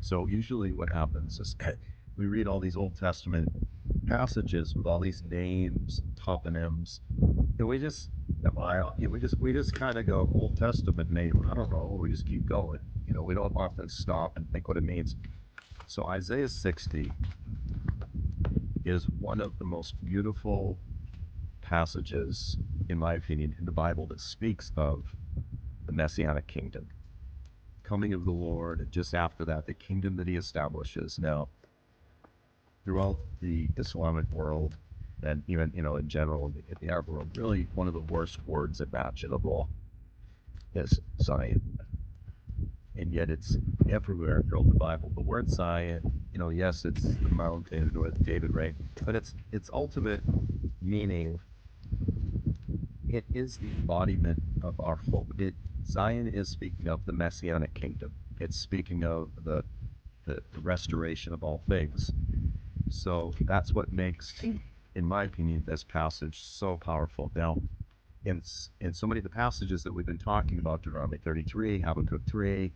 So usually what happens is we read all these Old Testament passages with all these names, toponyms, and we just kind of go Old Testament name. I don't know. We just keep going. We don't often stop and think what it means. So Isaiah 60 is one of the most beautiful passages, in my opinion, in the Bible that speaks of the Messianic kingdom, coming of the Lord, and just after that, the kingdom that he establishes. Now, throughout the Islamic world, and even, in general, in the Arab world, really one of the worst words imaginable is Zion. And yet it's everywhere throughout the Bible. The word Zion, yes, it's the mountain where David reigned, but its ultimate meaning, it is the embodiment of our hope. Zion is speaking of the Messianic kingdom. It's speaking of the restoration of all things. So that's what makes, in my opinion, this passage so powerful. Now, in so many of the passages that we've been talking about, Deuteronomy 33, Habakkuk 3,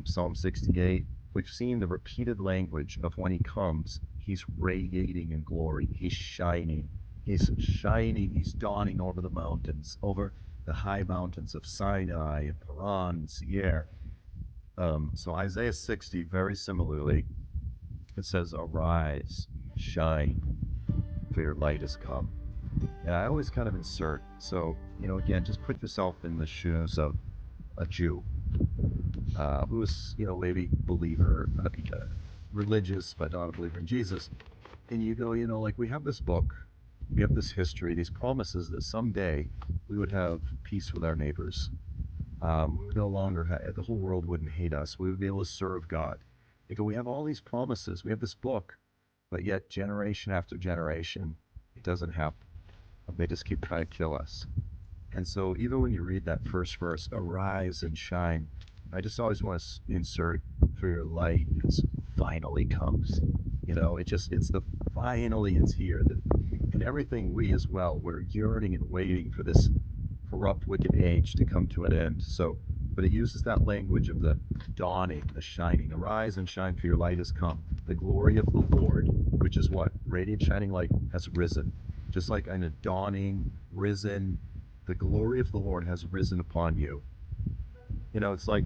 Psalm 68, we've seen the repeated language of when he comes, he's radiating in glory, he's shining, he's dawning over the mountains, over the high mountains of Sinai and Paran and Seir. So Isaiah 60, very similarly, it says, "Arise, shine, for your light has come." And I always kind of insert, so, again, just put yourself in the shoes of a Jew who's, maybe believer, religious, but not a believer in Jesus. And you go, like, we have this book, we have this history, these promises that someday we would have peace with our neighbors. We would no longer the whole world wouldn't hate us. We would be able to serve God. You go, we have all these promises, we have this book, but yet generation after generation, it doesn't happen. They just keep trying to kill us. And so even when you read that first verse, "Arise and shine," I just always want to insert, "for your light has finally comes." Finally it's here. And everything, we as well, we're yearning and waiting for this corrupt, wicked age to come to an end. So, but it uses that language of the dawning, the shining. "Arise and shine, for your light has come. The glory of the Lord," which is what? Radiant shining light, has risen. Just like in a dawning, risen, the glory of the Lord has risen upon you. It's like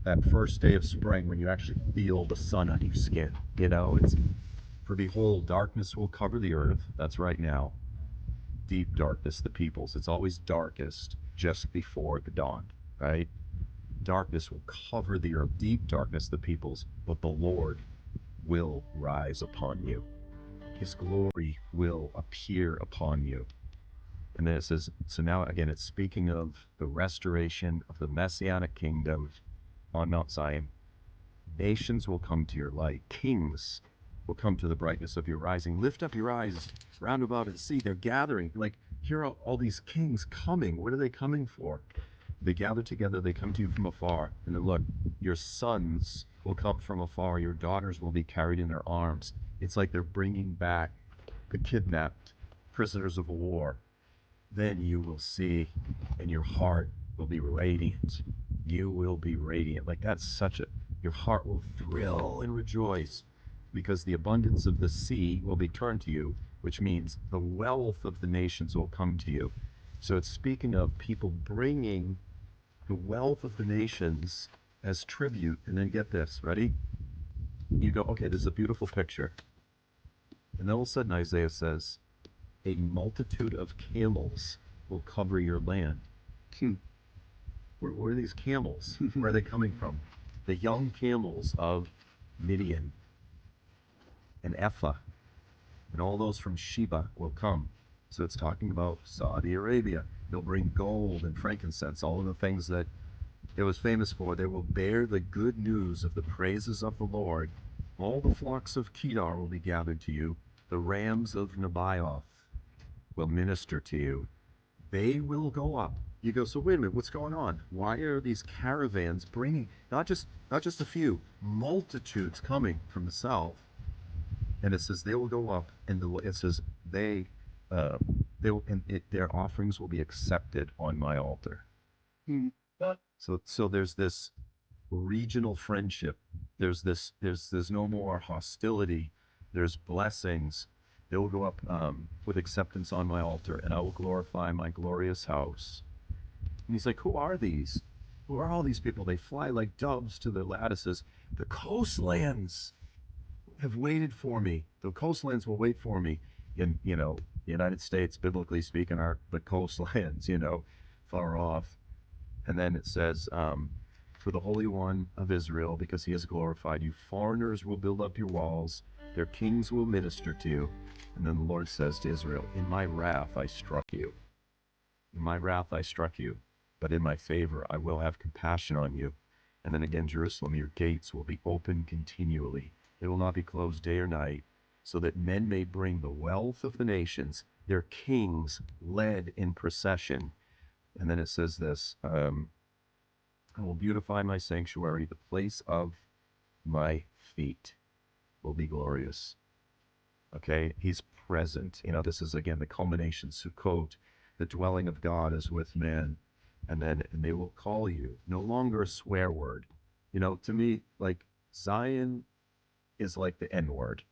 that first day of spring when you actually feel the sun on your skin. It's, "For behold, darkness will cover the earth." That's right now. Deep darkness, the peoples. It's always darkest just before the dawn, right? "Darkness will cover the earth, deep darkness, the peoples, but the Lord will rise upon you. His glory will appear upon you." And then it says, so now again, it's speaking of the restoration of the Messianic kingdom on Mount Sinai. "Nations will come to your light. Kings will come to the brightness of your rising. Lift up your eyes round about and see." They're gathering. Like, here are all these kings coming. What are they coming for? They gather together. They come to you from afar. And then look, your sons will come from afar. Your daughters will be carried in their arms. It's like they're bringing back the kidnapped prisoners of war. "Then you will see, and your heart will be radiant." You will be radiant. Like, that's your heart will thrill and rejoice, because the abundance of the sea will be turned to you, which means the wealth of the nations will come to you. So it's speaking of people bringing the wealth of the nations as tribute. And then get this, ready? You go, okay, this is a beautiful picture. And then all of a sudden Isaiah says, "A multitude of camels will cover your land." Where are these camels? Where are they coming from? The young camels of Midian and Ephah, and all those from Sheba will come. So it's talking about Saudi Arabia. They'll bring gold and frankincense, all of the things that it was famous for. "They will bear the good news of the praises of the Lord. All the flocks of Kedar will be gathered to you. The rams of Nebaioth will minister to you. They will go up." You go, so wait a minute, what's going on? Why are these caravans bringing, not just a few, multitudes coming from the south? And it says they will go up, and it says they will, and their offerings will be accepted on my altar. So there's this regional friendship. There's no more hostility. There's blessings. They will go up with acceptance on my altar, and I will glorify my glorious house. And he's like, who are these? Who are all these people? They fly like doves to the lattices. The coastlands have waited for me. The coastlands will wait for me. In, the United States, biblically speaking, are the coastlands, far off. And then it says, for the Holy One of Israel, because he has glorified you, foreigners will build up your walls, their kings will minister to you. And then the Lord says to Israel, in my wrath I struck you. In my wrath I struck you, but in my favor I will have compassion on you. And then again, Jerusalem, your gates will be open continually. They will not be closed day or night, so that men may bring the wealth of the nations, their kings led in procession. And then it says this, I will beautify my sanctuary, the place of my feet will be glorious. Okay, he's present. This is again the culmination, Sukkot, the dwelling of God is with men. And they will call you, no longer a swear word. To me, like Zion is like the N word.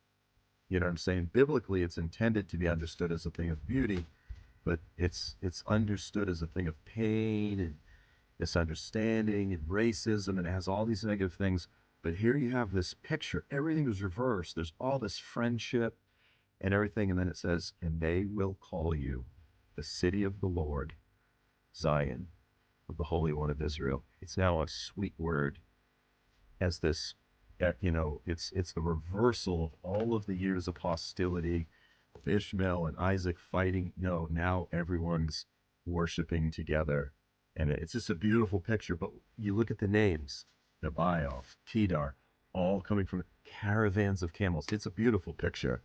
You know what I'm saying? Biblically, it's intended to be understood as a thing of beauty, but it's understood as a thing of pain and misunderstanding and racism, and it has all these negative things. But here you have this picture. Everything is reversed. There's all this friendship and everything. And then it says, and they will call you the city of the Lord, Zion, of the Holy One of Israel. It's now a sweet word as this, it's the reversal of all of the years of hostility, of Ishmael and Isaac fighting. No, now everyone's worshiping together. And it's just a beautiful picture. But you look at the names, Nebaioth, Kedar, all coming from caravans of camels. It's a beautiful picture.